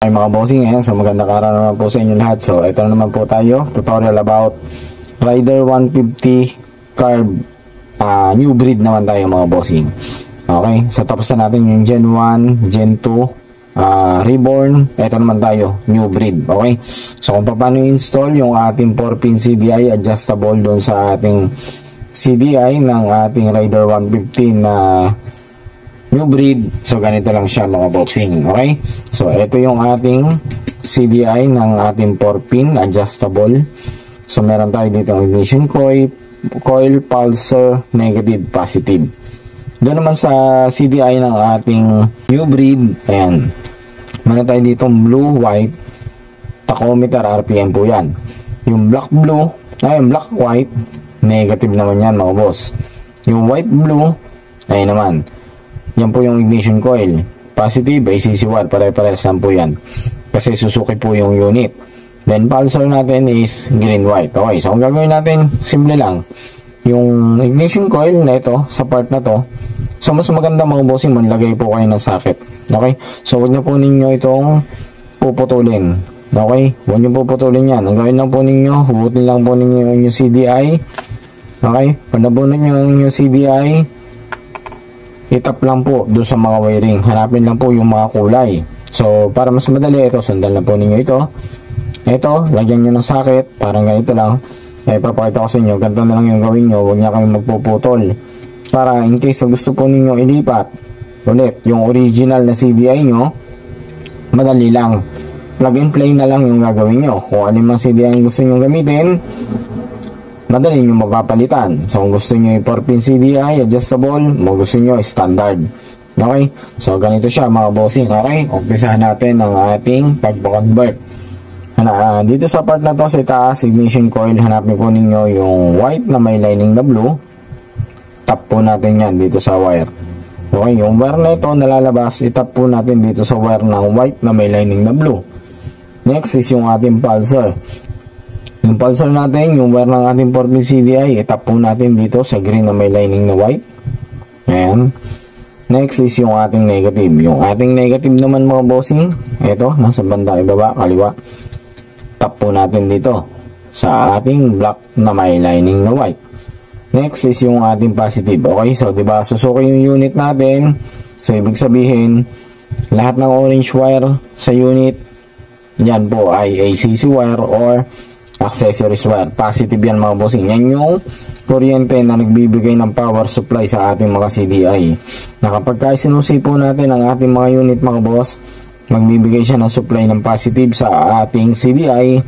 Ay mga bossing, so magandang araw naman po sa inyo lahat. So ito naman po tayo, tutorial about Rider 150 carb new breed naman tayo mga bossing. Okay, so tapos na natin yung Gen 1, Gen 2 Reborn. Ito naman tayo, new breed. Okay, so kung paano install yung ating 4-pin CDI adjustable doon sa ating CDI ng ating Rider 150 na new breed. So ganito lang siya mga boxing. Okay, so ito yung ating CDI ng ating 4-pin adjustable. So meron tayo dito ang ignition coil, pulser, negative, positive. Doon naman sa CDI ng ating new breed, ayan, meron tayo dito blue, white, tachometer, RPM po yan. Yung black blue, black white, negative naman yan mga boss. Yung white blue, ayun naman, yan po yung ignition coil. Positive, ACC wire, pare-pares lang po yan. Kasi Suzuki po yung unit. Then, pulsar natin is green-white. Okay, so kung gagawin natin, simple lang. Yung ignition coil na ito, sa part na to, so mas maganda mga bossing, manlagay po kayo ng socket. Okay, so huwag na po ninyo itong puputulin. Okay, huwag nyo puputulin yan. Ang gawin lang po ninyo, hubutin lang po ninyo yung CDI. Okay, pag nabunan nyo yung CDI, itap lang po doon sa mga wiring. Hanapin lang po yung mga kulay. So, para mas madali, ito, sundan lang po ninyo ito. Ito, lagyan nyo ng socket. Parang ganito lang. Papakita ko sa inyo. Ganito na lang yung gawin nyo. Huwag niya kami magpuputol. Para in case gusto po ninyo ilipat ulit yung original na CDI nyo, madali lang. Plug and play na lang yung gagawin nyo. Kung alin mang CDI yung gusto nyo gamitin, madali nyo mapapalitan. So kung gusto nyo yung 4-pin CDI adjustable, kung gusto nyo standard. Okay, so ganito siya mga bossing. Okay, umpisahan natin ang ating pagpa-convert. Dito sa part na to sa itaas, ignition coil, hanapin po ninyo yung white na may lining na blue. Tap po natin yan dito sa wire. Okay, yung wire na ito nalalabas, itap po natin dito sa wire ng white na may lining na blue. Next is yung ating pulsar. Yung pulsar natin, yung wire ng ating 4-pin CDI, itap po natin dito sa green na may lining na white. Ayan. Next is yung ating negative. Yung ating negative naman mga bossing, ito, nasa banda ibaba, kaliwa. Tap po natin dito sa ating black na may lining na white. Next is yung ating positive. Okay, so diba Suzuki yung unit natin. So ibig sabihin, lahat ng orange wire sa unit, yan po ay ACC wire or accessories wire. Positive yan mga bossing. Yan yung kuryente na nagbibigay ng power supply sa ating mga CDI. Na kapag sinusi po natin ang ating mga unit mga boss, magbibigay siya ng supply ng positive sa ating CDI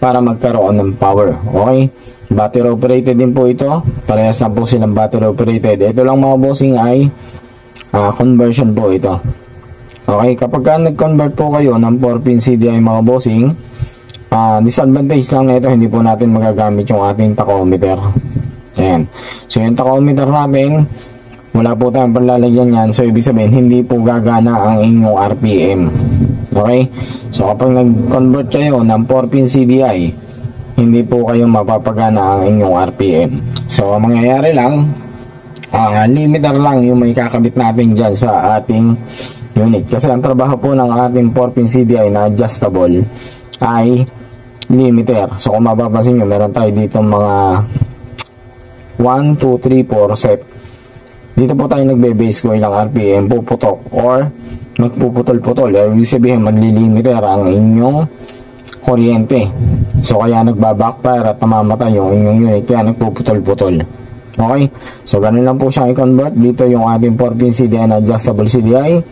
para magkaroon ng power. Okay? Battery operated din po ito. Parehas na po silang battery operated. Ito lang mga bossing ay conversion po ito. Okay? Kapag nag-convert po kayo ng 4-pin CDI mga bossing, disadvantage lang na ito, hindi po natin magagamit yung ating tachometer. Ayan. So yung tachometer natin, wala po tayong panlalagyan yan. So ibig sabihin, hindi po gagana ang inyong RPM. Okay? So kapag nag-convert kayo ng 4-pin CDI, hindi po kayo mapapagana ang inyong RPM. So ang mangyayari lang, limiter lang yung may kakabit natin dyan sa ating unit. Kasi ang trabaho po ng ating 4-pin CDI na adjustable ay limiter. So kung mapapansin nyo, meron tayo dito mga 1, 2, 3, 4 set. Dito po tayo nagbe-base ko ilang RPM puputok or magpuputol-putol. Ibig sabihin, maglilimiter ang inyong kuryente. So kaya nagbabackfire at namamatay yung inyong unit, kaya nagpuputol-putol. Okay? So ganun lang po siyang i-convert. Dito yung ating 4-pin CDI na adjustable CDI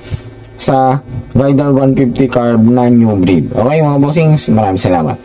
sa Rider 150 carb na new breed. Okay mga bossings, maraming salamat.